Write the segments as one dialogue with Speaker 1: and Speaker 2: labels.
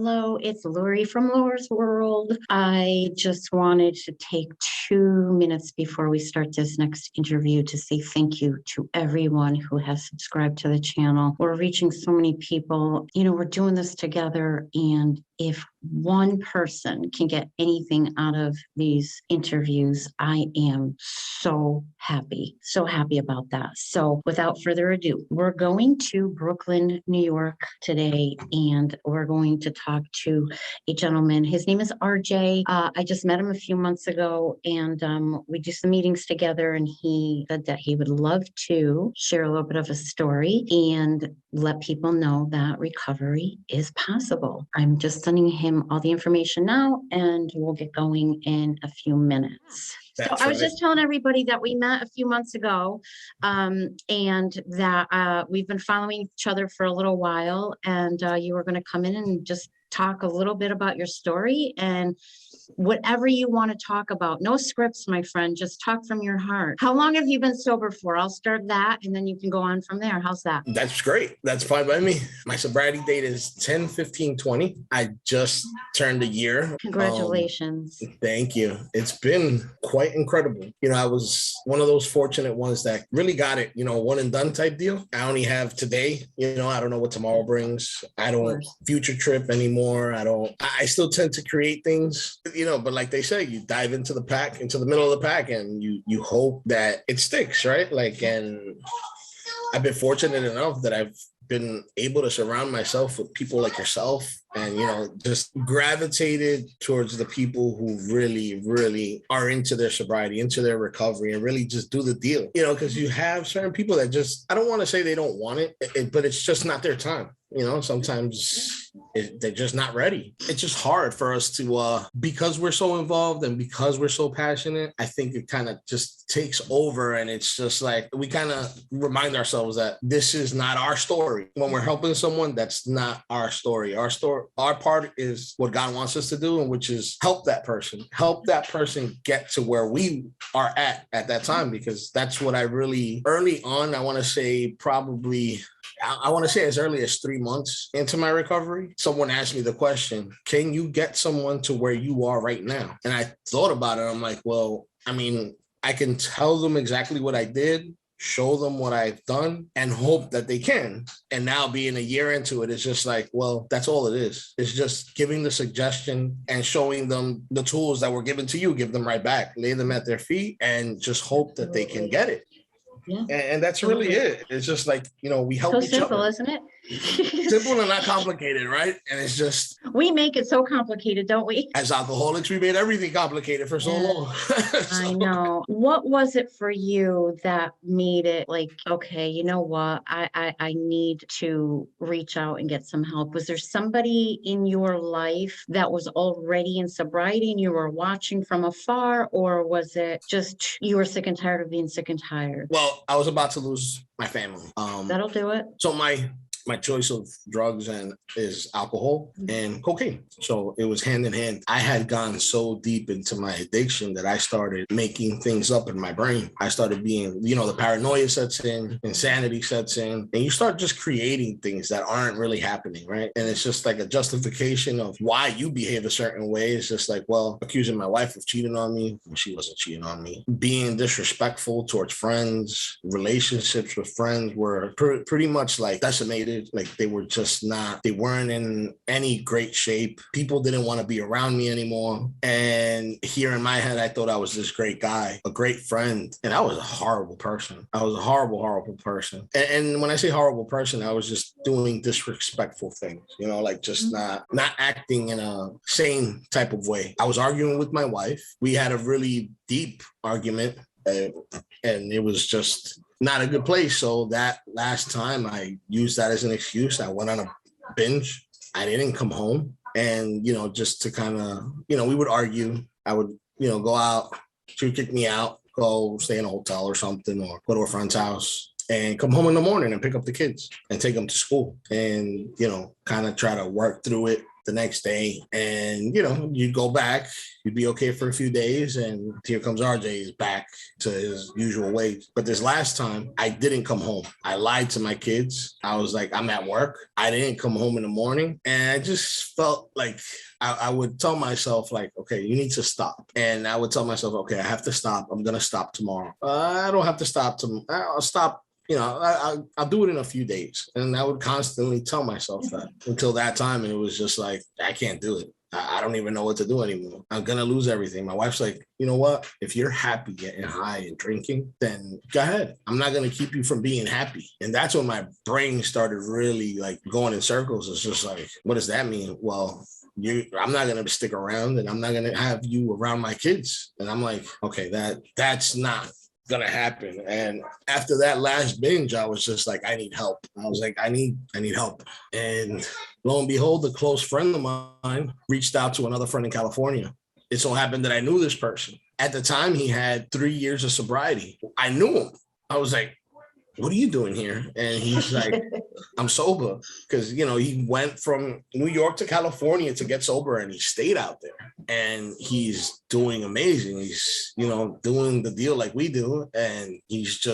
Speaker 1: Hello, it's Lori from Laura's World. I just wanted to take 2 minutes before we start this next interview to say thank you to everyone who has subscribed to the channel. We're reaching so many people. We're doing this together, and if one person can get anything out of these interviews, I am so happy about that. So without further ado, we're going to Brooklyn, New York today, and we're going to talk to a gentleman. His name is RJ. I just met him a few months ago, and we do some meetings together, and he said that he would love to share a little bit of a story and let people know that recovery is possible. I'm just sending him all the information now, and we'll get going in a few minutes.
Speaker 2: That's
Speaker 1: so I was
Speaker 2: right.
Speaker 1: just telling everybody that we met a few months ago, and that we've been following each other for a little while, and you were going to come in and just talk a little bit about your story and whatever you want to talk about. No scripts, my friend, just talk from your heart. How long have you been sober for? I'll start that, and then you can go on from there. How's that?
Speaker 2: That's great. That's fine by me. My sobriety date is 10/15/20. I just turned a year.
Speaker 1: Congratulations.
Speaker 2: Thank you. It's been quite incredible. I was one of those fortunate ones that really got it, one and done type deal. I only have today. I don't know what tomorrow brings. I don't future trip anymore. I still tend to create things, but like they say, you dive into the middle of the pack, and you hope that it sticks, right? And I've been fortunate enough that I've been able to surround myself with people like yourself, and just gravitated towards the people who really, really are into their sobriety, into their recovery, and really just do the deal. Because you have certain people that just, I don't want to say they don't want it, but it's just not their time. Sometimes they're just not ready. It's just hard for us to, because we're so involved and because we're so passionate, I think it kind of just takes over, and it's just like we kind of remind ourselves that this is not our story. When we're helping someone, that's not our story. Our part is what God wants us to do, and which is help that person get to where we are at that time, because that's what I really, early on, I want to say as early as 3 months into my recovery, someone asked me the question, can you get someone to where you are right now? And I thought about it. I'm like, well, I can tell them exactly what I did, show them what I've done, and hope that they can. And now being a year into it, it's just like, well, that's all it is. It's just giving the suggestion and showing them the tools that were given to you, give them right back, lay them at their feet, and just hope that they can get it.
Speaker 1: Yeah.
Speaker 2: And that's really it. It's just like, we help each other.
Speaker 1: So simple, isn't it?
Speaker 2: Simple and not complicated, right? And it's just...
Speaker 1: We make it so complicated, don't we?
Speaker 2: As alcoholics, we made everything complicated for so long.
Speaker 1: I know. What was it for you that made it like, okay, you know what? I need to reach out and get some help. Was there somebody in your life that was already in sobriety and you were watching from afar, or was it just you were sick and tired of being sick and tired?
Speaker 2: Well, I was about to lose my family.
Speaker 1: That'll do it.
Speaker 2: So my choice of drugs is alcohol and cocaine. So it was hand in hand. I had gone so deep into my addiction that I started making things up in my brain. I started being, the paranoia sets in, insanity sets in, and you start just creating things that aren't really happening, right? And it's just like a justification of why you behave a certain way. It's just like, well, accusing my wife of cheating on me when she wasn't cheating on me, being disrespectful towards friends, relationships with friends were pretty much like decimated. Like they weren't in any great shape. People didn't want to be around me anymore. And here in my head, I thought I was this great guy, a great friend. And I was a horrible person. I was a horrible, horrible person. And when I say horrible person, I was just doing disrespectful things, just not acting in a sane type of way. I was arguing with my wife. We had a really deep argument, and it was just not a good place. So that last time I used that as an excuse. I went on a binge. I didn't come home. And, just to kind of, we would argue. I would, go out. She would kick me out, go stay in a hotel or something, or go to a friend's house and come home in the morning and pick up the kids and take them to school and, kind of try to work through it the next day. And, you know, you'd go back, you'd be okay for a few days. And here comes RJ is back to his usual ways. But this last time I didn't come home. I lied to my kids. I was like, I'm at work. I didn't come home in the morning. And I just felt like I would tell myself like, okay, you need to stop. And I would tell myself, okay, I have to stop. I'm going to stop tomorrow. I don't have to stop. I'll stop. You know, I'll do it in a few days. And I would constantly tell myself that until that time. And it was just like, I can't do it. I don't even know what to do anymore. I'm going to lose everything. My wife's like, you know what? If you're happy getting high and drinking, then go ahead. I'm not going to keep you from being happy. And that's when my brain started really like going in circles. It's just like, what does that mean? Well, I'm not going to stick around and I'm not going to have you around my kids. And I'm like, okay, that's not gonna happen. And after that last binge, I was just like, I need help. I was like, I need help. And lo and behold, a close friend of mine reached out to another friend in California. It so happened that I knew this person. At the time, he had 3 years of sobriety. I knew him. I was like, what are you doing here? And he's like, I'm sober. Because, you know, he went from New York to California to get sober and he stayed out there. And he's doing amazing. He's, you know, doing the deal like we do. And he's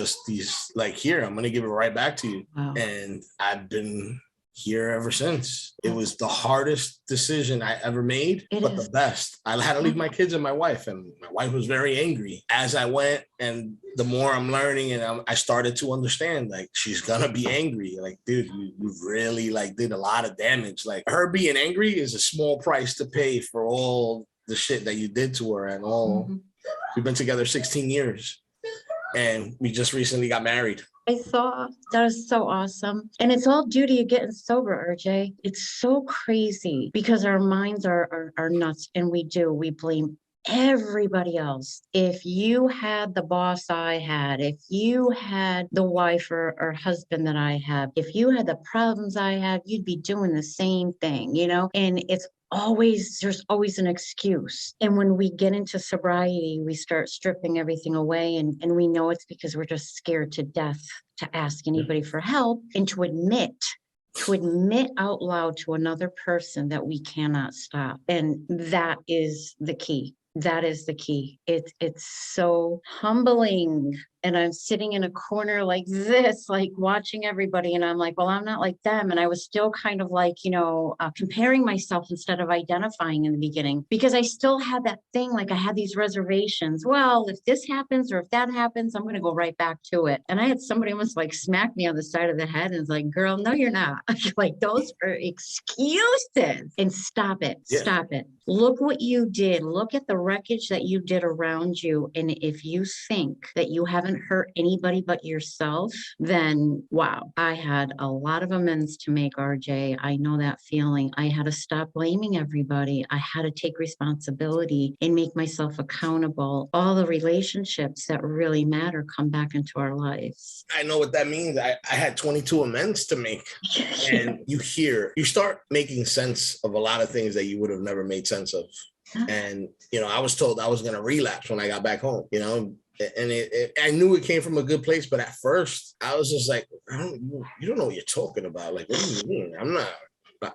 Speaker 2: like, here, I'm going to give it right back to you.
Speaker 1: Wow.
Speaker 2: And I've been here ever since. It was the hardest decision I ever made, but the best. I had to leave my kids and my wife, and my wife was very angry as I went. And the more I'm learning, and I started to understand, like, she's gonna be angry. Like, dude, you really like did a lot of damage. Like, her being angry is a small price to pay for all the shit that you did to her and all. We've been together 16 years, and we just recently got married.
Speaker 1: I saw that is so awesome. And it's all due to you getting sober, RJ. It's so crazy because our minds are nuts and we blame everybody else. If you had the boss I had, if you had the wife or husband that I have, if you had the problems I had, you'd be doing the same thing, you know? And there's always an excuse. And when we get into sobriety, we start stripping everything away. And we know it's because we're just scared to death to ask anybody for help and to admit out loud to another person that we cannot stop. And that is the key. That is the key. It's so humbling. And I'm sitting in a corner like this, like watching everybody. And I'm like, well, I'm not like them. And I was still kind of like, comparing myself instead of identifying in the beginning, because I still had that thing. Like I had these reservations. Well, if this happens or if that happens, I'm going to go right back to it. And I had somebody almost like smack me on the side of the head and it's like, girl, no, you're not. Like those are excuses. And stop it. Yeah. Stop it. Look what you did. Look at the wreckage that you did around you. And if you think that you haven't hurt anybody but yourself, then wow, I had a lot of amends to make, RJ. I know that feeling. I had to stop blaming everybody. I had to take responsibility and make myself accountable. All the relationships that really matter come back into our lives.
Speaker 2: I know what that means. I had 22 amends to make. And you start making sense of a lot of things that you would have never made sense of. And, I was told I was going to relapse when I got back home, and I knew it came from a good place. But at first I was just like, you don't know what you're talking about. Like, what do you mean?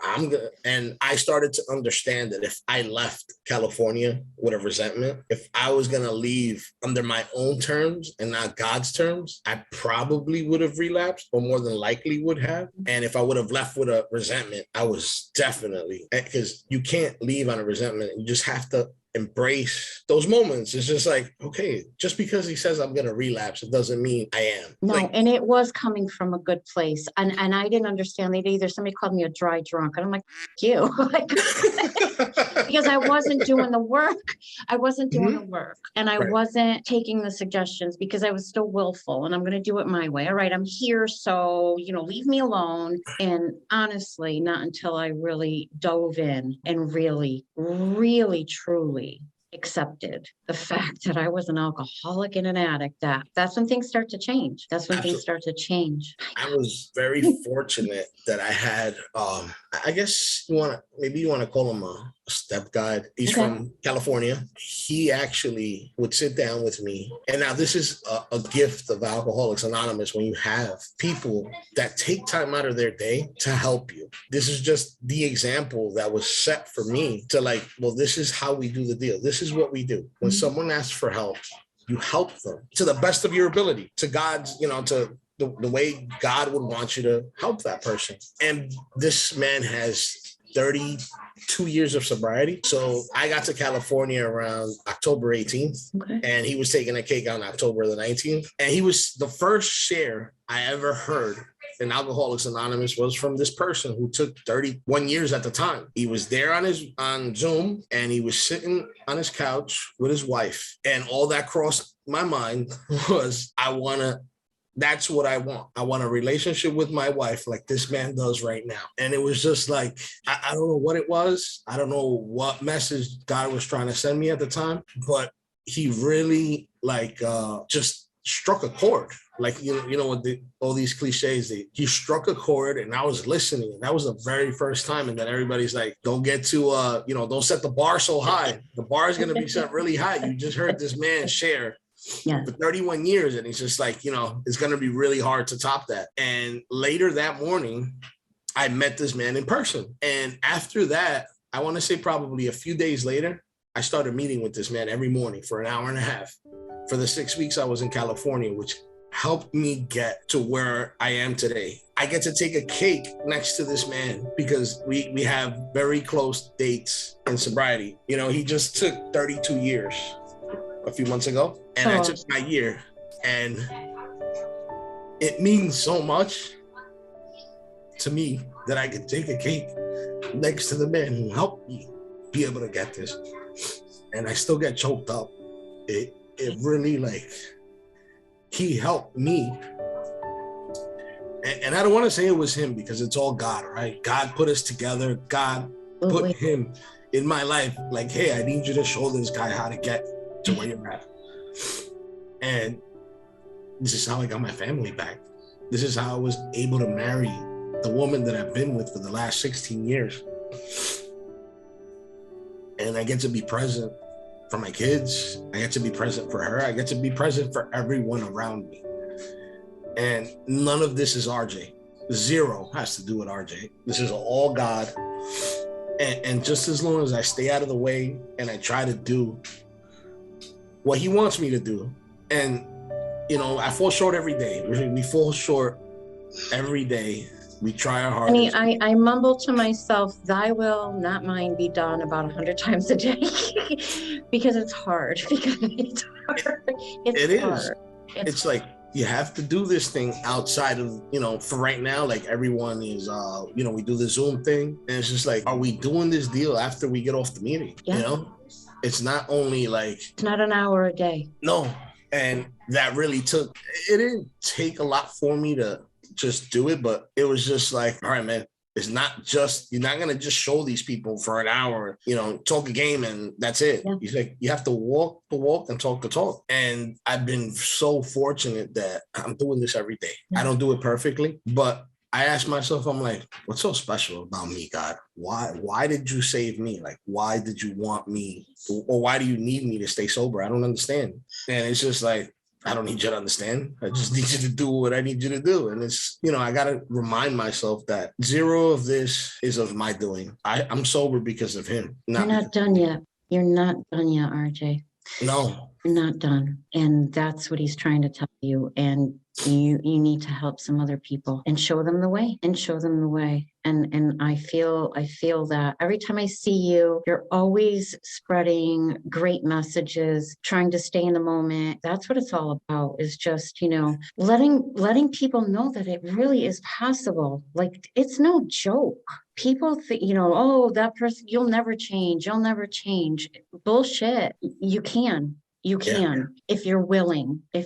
Speaker 2: I'm good. And I started to understand that if I left California with a resentment, if I was going to leave under my own terms and not God's terms, I probably would have relapsed, or more than likely would have. And if I would have left with a resentment, I was definitely, because you can't leave on a resentment. You just have to embrace those moments. It's just like, okay, just because he says I'm going to relapse, it doesn't mean I am.
Speaker 1: No, and it was coming from a good place. And I didn't understand that either. Somebody called me a dry drunk. And I'm like, you. Because I wasn't doing the work. I wasn't doing the work. And I wasn't taking the suggestions because I was still willful and I'm going to do it my way. All right, I'm here. So, leave me alone. And honestly, not until I really dove in and really, really, truly accepted the fact that I was an alcoholic and an addict, that's when things start to change. That's when Absolutely. Things start to change.
Speaker 2: I was very fortunate that I had, I guess you want to call him a step guide. He's
Speaker 1: Okay.
Speaker 2: from California. He actually would sit down with me. And now this is a gift of Alcoholics Anonymous when you have people that take time out of their day to help you. This is just the example that was set for me to like, well, this is how we do the deal. This is what we do. When someone asks for help, you help them to the best of your ability, to God's, to the way God would want you to help that person. And this man has 32 years of sobriety. So I got to California around October 18th,
Speaker 1: Okay.
Speaker 2: and he was taking a cake on October the 19th. And he was the first share I ever heard in Alcoholics Anonymous was from this person who took 31 years at the time. He was there on Zoom, and he was sitting on his couch with his wife. And all that crossed my mind was, that's what I want. I want a relationship with my wife like this man does right now. And it was just like, I don't know what it was. I don't know what message God was trying to send me at the time, but he really just struck a chord. Like, with all these cliches, he struck a chord, and I was listening. And that was the very first time. And then everybody's like, don't get too, don't set the bar so high. The bar is going to be set really high. You just heard this man share for 31 years. And he's just like, it's going to be really hard to top that. And later that morning, I met this man in person. And after that, I want to say probably a few days later, I started meeting with this man every morning for an hour and a half for the 6 weeks I was in California, which helped me get to where I am today. I get to take a cake next to this man because we have very close dates in sobriety. He just took 32 years a few months ago, and I took my year, and it means so much to me that I could take a cake next to the man who helped me be able to get this. And I still get choked up. It really, he helped me. And I don't want to say it was him because it's all God, right? God put us together. God put him in my life. Like, hey, I need you to show this guy how to get to where you're at. And this is how I got my family back. This is how I was able to marry the woman that I've been with for the last 16 years. And I get to be present for my kids. I get to be present for her. I get to be present for everyone around me. And none of this is RJ. Zero has to do with RJ. This is all God. And just as long as I stay out of the way and I try to do what he wants me to do. And, I fall short every day. We fall short every day. We try our hardest.
Speaker 1: I mumble to myself, thy will, not mine, be done about 100 times a day because it's hard. It's hard.
Speaker 2: It's like, you have to do this thing outside of, for right now, like everyone is, we do the Zoom thing. And it's just like, are we doing this deal after we get off the meeting?
Speaker 1: Yeah.
Speaker 2: It's not only it's
Speaker 1: not an hour a day.
Speaker 2: No. And that really it didn't take a lot for me to just do it, but it was just like, all right, man, it's not just, you're not going to just show these people for an hour, talk a game and that's it. Yeah. He's like, you have to walk the walk and talk the talk. And I've been so fortunate that I'm doing this every day. Yeah. I don't do it perfectly, but I asked myself, I'm like, what's so special about me, God? Why did you save me? Like, why did you want me? Or why do you need me to stay sober? I don't understand. And it's just like, I don't need you to understand. I just need you to do what I need you to do. And it's, I got to remind myself that zero of this is of my doing. I'm sober because of him.
Speaker 1: You're not done yet. You're not done yet, RJ.
Speaker 2: No.
Speaker 1: You're not done. And that's what he's trying to tell you. And you need to help some other people and show them the way And I feel that every time I see you, you're always spreading great messages, trying to stay in the moment. That's what it's all about, is just, letting people know that it really is possible. Like, it's no joke. People think, oh, that person, you'll never change. Bullshit. You can. You
Speaker 2: Yeah.
Speaker 1: can, if you're willing, and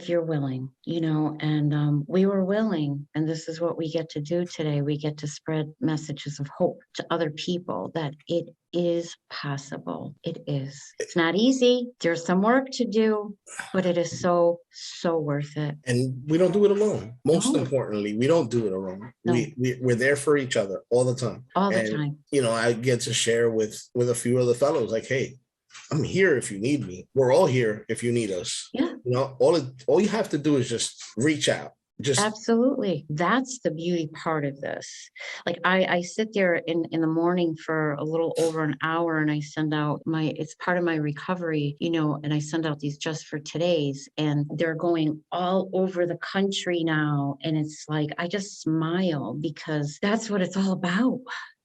Speaker 1: we were willing. And this is what we get to do today. We get to spread messages of hope to other people that it is possible. It is. It's not easy. There's some work to do, but it is so, so worth it.
Speaker 2: And we don't do it alone. Most
Speaker 1: No.
Speaker 2: importantly, we don't do it alone.
Speaker 1: No.
Speaker 2: We're there for each other all the time.
Speaker 1: All the
Speaker 2: And,
Speaker 1: time.
Speaker 2: I get to share with a few other fellows like, hey, I'm here if you need me. We're all here if you need us.
Speaker 1: Yeah.
Speaker 2: All you have to do is just reach out. Just
Speaker 1: Absolutely. That's the beauty part of this. Like I sit there in the morning for a little over an hour and I send out it's part of my recovery, and I send out these just for today's, and they're going all over the country now. And it's like, I just smile because that's what it's all about.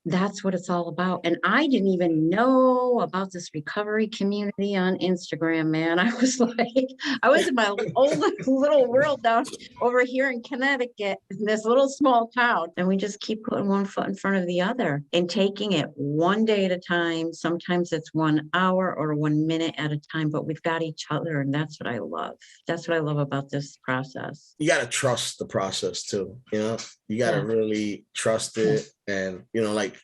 Speaker 1: That's what it's all about. And I didn't even know about this recovery community on Instagram, man. I was in my own little world down over here in Connecticut, in this little small town. And we just keep putting one foot in front of the other and taking it one day at a time. Sometimes it's 1 hour or 1 minute at a time, but we've got each other. And that's what I love. That's what I love about this process.
Speaker 2: You got to trust the process too. You got to really trust it. And,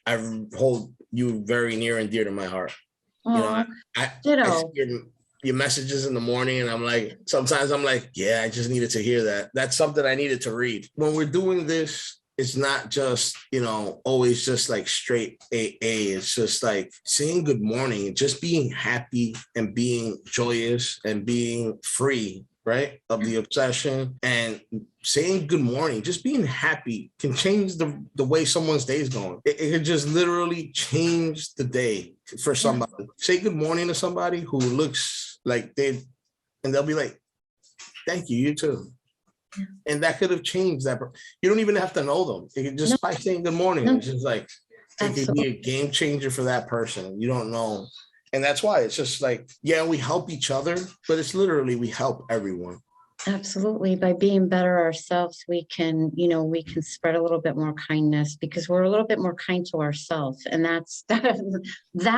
Speaker 2: I hold you very near and dear to my heart. I see your messages in the morning and I'm like, sometimes I'm like, yeah, I just needed to hear that. That's something I needed to read. When we're doing this, it's not just, always just like straight AA. It's just like saying good morning and just being happy and being joyous and being free, right, of the obsession, and saying good morning, just being happy can change the way someone's day is going. It can just literally change the day for somebody. Yeah. Say good morning to somebody who looks like and they'll be like, thank you, you too. Yeah. And that could have changed that. You don't even have to know them. It could just by saying good morning, it's just like, it could be a game changer for that person. You don't know. And that's why it's just like, yeah, we help each other, but it's literally, we help everyone.
Speaker 1: Absolutely. By being better ourselves, we can spread a little bit more kindness because we're a little bit more kind to ourselves. And that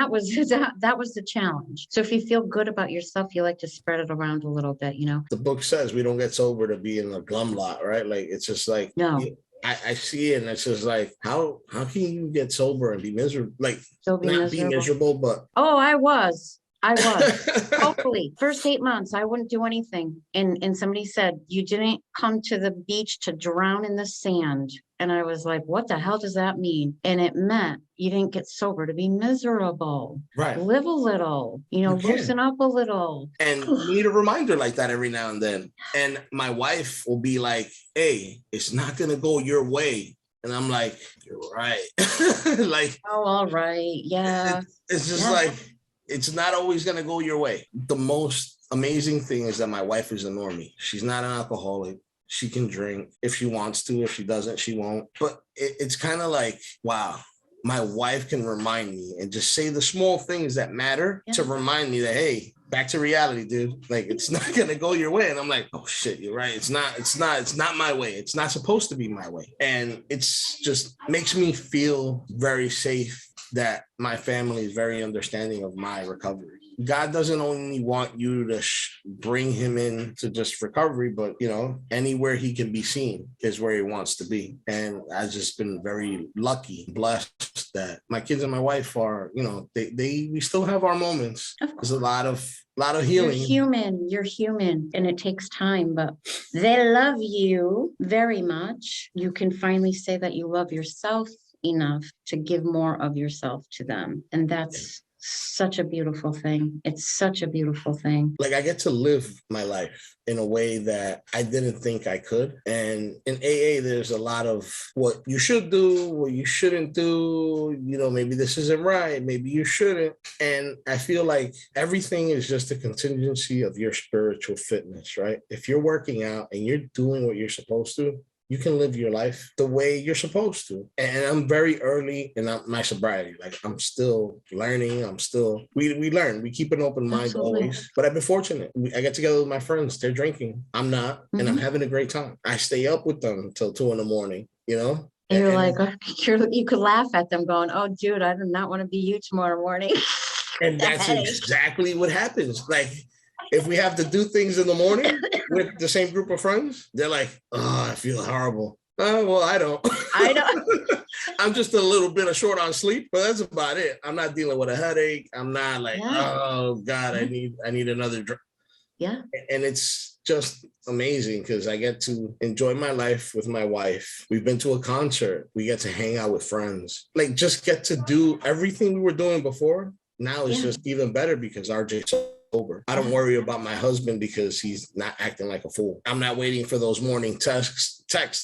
Speaker 1: was the challenge. So if you feel good about yourself, you like to spread it around a little bit,
Speaker 2: The book says we don't get sober to be in a glum lot, right? Like, it's just like,
Speaker 1: no.
Speaker 2: I see it and it's just like, how can you get sober and be miserable? Like, be miserable, but.
Speaker 1: Oh, I was. Hopefully. First 8 months, I wouldn't do anything. And somebody said, you didn't come to the beach to drown in the sand. And I was like, what the hell does that mean? And it meant you didn't get sober to be miserable.
Speaker 2: Right.
Speaker 1: Live a little, loosen up a little.
Speaker 2: And you need a reminder like that every now and then. And my wife will be like, hey, it's not going to go your way. And I'm like, you're right. Like,
Speaker 1: oh, all right. Yeah.
Speaker 2: It's just like, it's not always going to go your way. The most amazing thing is that my wife is a normie. She's not an alcoholic. She can drink if she wants to. If she doesn't, she won't. But it's kind of like, wow, my wife can remind me and just say the small things that matter to remind me that, hey, back to reality, dude. Like, it's not going to go your way. And I'm like, oh shit, you're right. It's not my way. It's not supposed to be my way. And it's just makes me feel very safe that my family is very understanding of my recovery. God doesn't only want you to bring him in to just recovery, but, anywhere he can be seen is where he wants to be. And I've just been very lucky, blessed that my kids and my wife are, we still have our moments. There's a lot of healing.
Speaker 1: You're human and it takes time, but they love you very much. You can finally say that you love yourself enough to give more of yourself to them. And that's such a beautiful thing. It's such a beautiful thing.
Speaker 2: Like, I get to live my life in a way that I didn't think I could. And in AA, there's a lot of what you should do, what you shouldn't do. Maybe this isn't right. Maybe you shouldn't. And I feel like everything is just a contingency of your spiritual fitness, right? If you're working out and you're doing what you're supposed to, you can live your life the way you're supposed to. And I'm very early in my sobriety. Like, I'm still learning. We learn. We keep an open mind always. But I've been fortunate. I get together with my friends. They're drinking. I'm not. Mm-hmm. And I'm having a great time. I stay up with them until 2 a.m,
Speaker 1: And you're like, you could laugh at them going, oh, dude, I do not want to be you tomorrow morning.
Speaker 2: And that's exactly what happens. Like, if we have to do things in the morning with the same group of friends, they're like, oh, I feel horrible. Oh, well, I don't.
Speaker 1: I don't.
Speaker 2: I'm just a little bit of short on sleep, but that's about it. I'm not dealing with a headache. I'm not like,
Speaker 1: Yeah.
Speaker 2: oh God, I need another drink.
Speaker 1: Yeah.
Speaker 2: And it's just amazing because I get to enjoy my life with my wife. We've been to a concert. We get to hang out with friends. Like just get to do everything we were doing before. Now it's just even better because RJ's sober. I don't worry about my husband because he's not acting like a fool. I'm not waiting for those morning text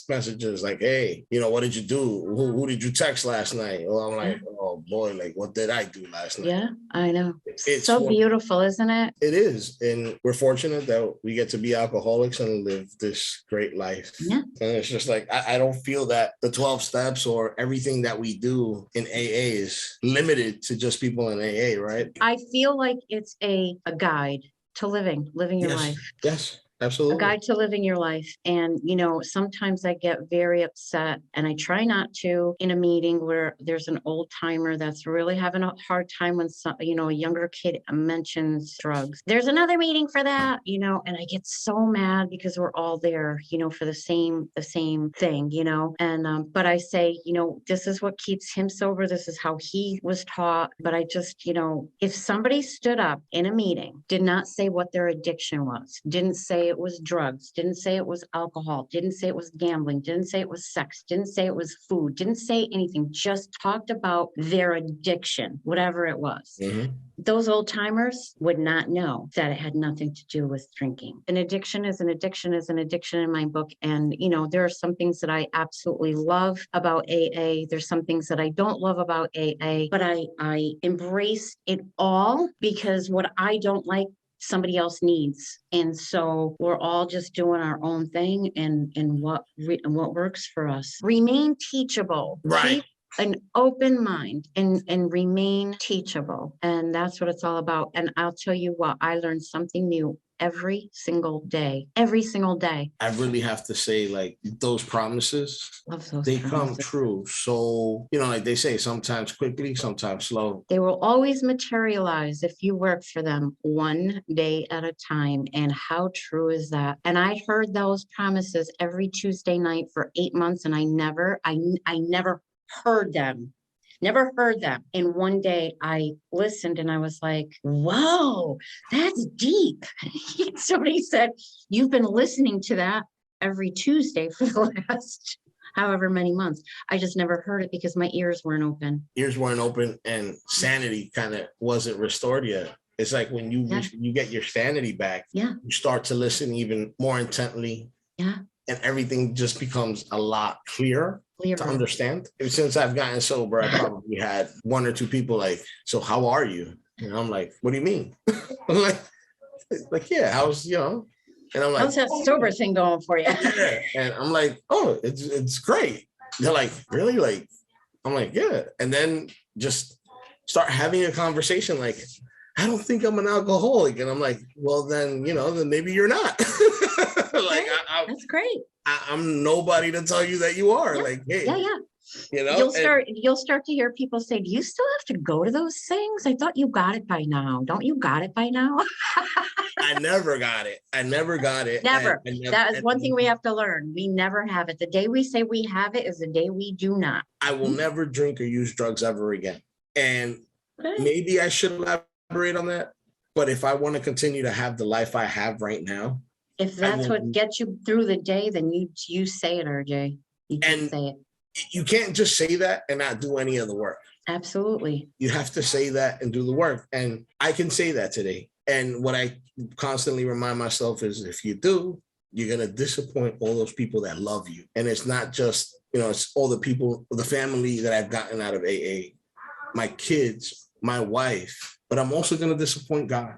Speaker 2: messages like, hey, what did you do? Who did you text last night? Well, I'm like, oh boy, like what did I do last night?
Speaker 1: Yeah, I know. It's so beautiful, isn't it?
Speaker 2: It is. And we're fortunate that we get to be alcoholics and live this great life.
Speaker 1: Yeah.
Speaker 2: And it's just like, I don't feel that the 12 steps or everything that we do in AA is limited to just people in AA, right?
Speaker 1: I feel like it's a guide to living your life.
Speaker 2: Yes. Absolutely.
Speaker 1: A guide to living your life. And, sometimes I get very upset and I try not to in a meeting where there's an old timer that's really having a hard time when a younger kid mentions drugs. There's another meeting for that, and I get so mad because we're all there, for the same thing, and, but I say, this is what keeps him sober. This is how he was taught. But I just, if somebody stood up in a meeting, did not say what their addiction was, didn't say it was drugs, didn't say it was alcohol, didn't say it was gambling, didn't say it was sex, didn't say it was food, didn't say anything, just talked about their addiction, whatever it was.
Speaker 2: Mm-hmm.
Speaker 1: Those old timers would not know that it had nothing to do with drinking. An addiction is an addiction is an addiction in my book. And, there are some things that I absolutely love about AA. There's some things that I don't love about AA, but I embrace it all because what I don't like, somebody else needs. And so we're all just doing our own thing and what works for us. Remain teachable.
Speaker 2: Right.
Speaker 1: Keep an open mind and remain teachable. And that's what it's all about. And I'll tell you what, I learned something new every single day. I really
Speaker 2: have to say, like, those promises,
Speaker 1: they
Speaker 2: come true. So, like they say, sometimes quickly, sometimes slow.
Speaker 1: They will always materialize if you work for them one day at a time. And how true is that? And I heard those promises every Tuesday night for 8 months, and I never heard them. Never heard them. And one day I listened and I was like, whoa, that's deep. Somebody said, you've been listening to that every Tuesday for the last however many months. I just never heard it because my ears weren't open.
Speaker 2: And sanity kind of wasn't restored yet. It's like when you get your sanity back, you start to listen even more intently.
Speaker 1: Yeah.
Speaker 2: And everything just becomes a lot clearer to understand. Since I've gotten sober, I probably had one or two people like, so how are you? And I'm like, what do you mean? I'm like, yeah, how's, and I'm like,
Speaker 1: how's that sober thing going for you?
Speaker 2: Yeah. And I'm like, oh, it's great. They're like, really? Like, I'm like, yeah. And then just start having a conversation like, I don't think I'm an alcoholic. And I'm like, well, then, then maybe you're not. Like,
Speaker 1: that's great.
Speaker 2: I'm nobody to tell you that you are. Like, hey,
Speaker 1: you'll start to hear people say, do you still have to go to those things? I thought you got it by now. Don't you got it by now?
Speaker 2: I never got it. Never.
Speaker 1: That is one thing we have to learn. We never have it. The day we say we have it is the day we do not.
Speaker 2: I will never drink or use drugs ever again. And maybe I should elaborate on that. But if I want to continue to have the life I have right now,
Speaker 1: if that's what gets you through the day, then you say it, RJ. You can say it.
Speaker 2: You can't just say that and not do any of the work.
Speaker 1: Absolutely.
Speaker 2: You have to say that and do the work. And I can say that today. And what I constantly remind myself is if you do, you're going to disappoint all those people that love you. And it's not just, it's all the people, the family that I've gotten out of AA, my kids, my wife, but I'm also going to disappoint God.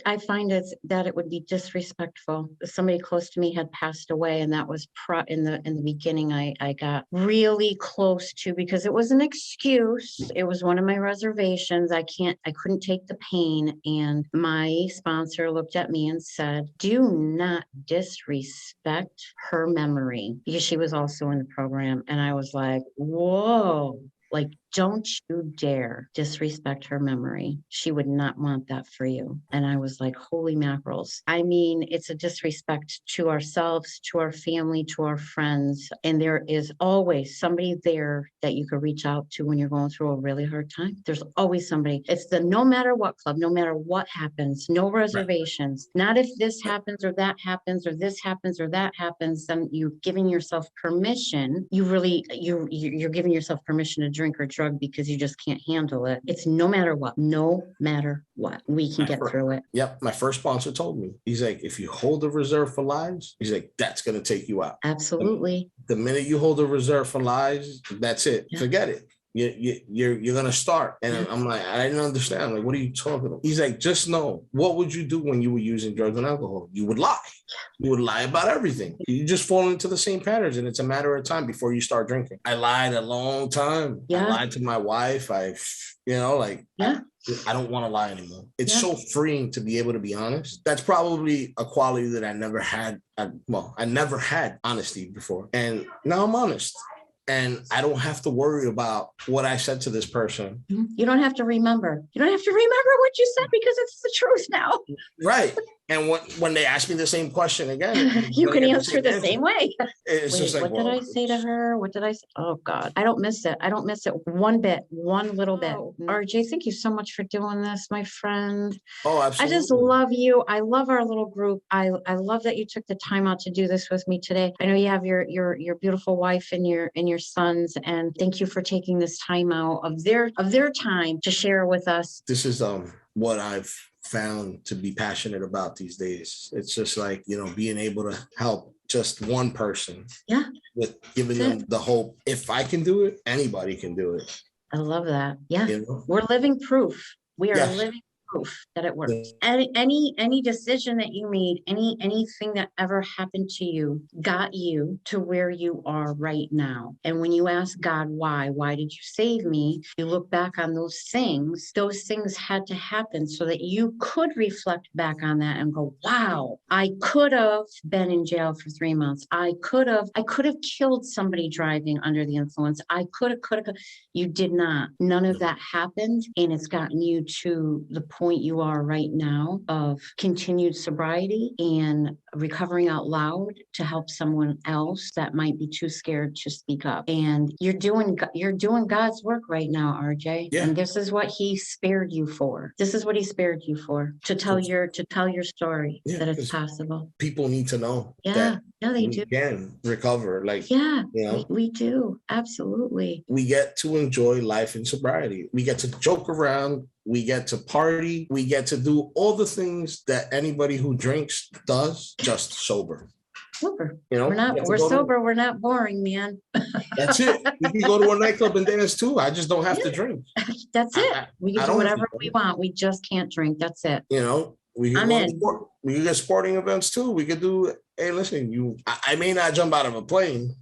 Speaker 1: I find that it would be disrespectful. Somebody close to me had passed away, and that was in the beginning. I got really close to, because it was an excuse. It was one of my reservations. I couldn't take the pain, and my sponsor looked at me and said, "Do not disrespect her memory," because she was also in the program. And I was like, "Whoa." Like, don't you dare disrespect her memory. She would not want that for you. And I was like, holy mackerels. I mean, it's a disrespect to ourselves, to our family, to our friends. And there is always somebody there that you could reach out to when you're going through a really hard time. There's always somebody. It's the no matter what club, no matter what happens, no reservations. Not if this happens or that happens or this happens or that happens, then you're giving yourself permission. You're giving yourself permission to drink or drug because you just can't handle it. It's no matter what, no matter what, we can get through it.
Speaker 2: Yep. My first sponsor told me, he's like, if you hold a reserve for lives, he's like, that's going to take you out.
Speaker 1: Absolutely.
Speaker 2: The minute you hold a reserve for lives, that's it. Yeah. Forget it. You're gonna start. And I'm like, I didn't understand. I'm like, what are you talking about? He's like, just know, what would you do when you were using drugs and alcohol? You would lie. You would lie about everything. You just fall into the same patterns, and it's a matter of time before you start drinking. I lied a long time. Yeah. I lied to my wife. I don't want to lie anymore. It's so freeing to be able to be honest. That's probably a quality that I never had. I never had honesty before. And now I'm honest. And I don't have to worry about what I said to this person.
Speaker 1: You don't have to remember. You don't have to remember what you said because it's the truth now.
Speaker 2: Right. And when they ask me the same question again,
Speaker 1: you can answer the same way.
Speaker 2: It's just like,
Speaker 1: what did I say to her? What did I say? Oh God, I don't miss it. I don't miss it one bit, one little bit. RJ, thank you so much for doing this, my friend.
Speaker 2: Oh, absolutely.
Speaker 1: I just love you. I love our little group. I love that you took the time out to do this with me today. I know you have your beautiful wife and your sons, and thank you for taking this time out of their time to share with us.
Speaker 2: This is what I've found to be passionate about these days. It's just like, being able to help just one person.
Speaker 1: Yeah.
Speaker 2: With giving them the hope. If I can do it, anybody can do it.
Speaker 1: I love that. Yeah. We're living proof. We are living proof that it works. Any decision that you made, anything that ever happened to you got you to where you are right now. And when you ask God, why did you save me? You look back on those things had to happen so that you could reflect back on that and go, wow, I could have been in jail for 3 months. I could have killed somebody driving under the influence. I could have. You did not. None of that happened. And it's gotten you to the point you are right now of continued sobriety and recovering out loud to help someone else that might be too scared to speak up. And you're doing God's work right now, RJ. Yeah. And this is what he spared you for. This is what he spared you for, to tell your story, that it's possible.
Speaker 2: People need to know.
Speaker 1: Yeah. Yeah, they do.
Speaker 2: Can recover.
Speaker 1: We do. Absolutely.
Speaker 2: We get to enjoy life in sobriety. We get to joke around. We get to party. We get to do all the things that anybody who drinks does, just sober.
Speaker 1: Sober. We're sober. We're not boring, man.
Speaker 2: That's it. We can go to a nightclub and dance too. I just don't have to drink.
Speaker 1: That's it. We can do whatever we want. We just can't drink. That's it.
Speaker 2: We can get sporting events too. We could do. Hey, listen, I may not jump out of a plane.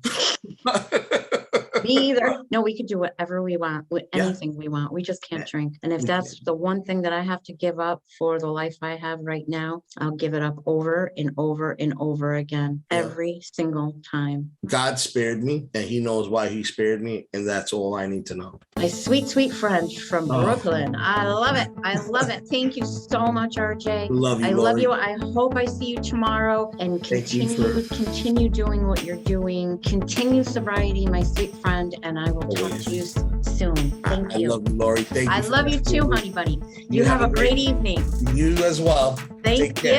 Speaker 1: Me either. No, we could do whatever we want, with anything we want. We just can't drink. And if that's the one thing that I have to give up for the life I have right now, I'll give it up over and over and over again, every single time.
Speaker 2: God spared me, and he knows why he spared me, and that's all I need to know.
Speaker 1: My sweet, sweet friend from Brooklyn. I love it. I love it. Thank you so much, RJ.
Speaker 2: Love you,
Speaker 1: I love you. I hope I see you tomorrow, and continue doing what you're doing. Continue sobriety, my sweet friend. And I will talk to you soon. Thank you.
Speaker 2: I love you, Lori. Thank you.
Speaker 1: I love you too, honey bunny. You have a great evening.
Speaker 2: You as well.
Speaker 1: Thank you.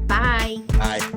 Speaker 1: Bye.
Speaker 2: Bye.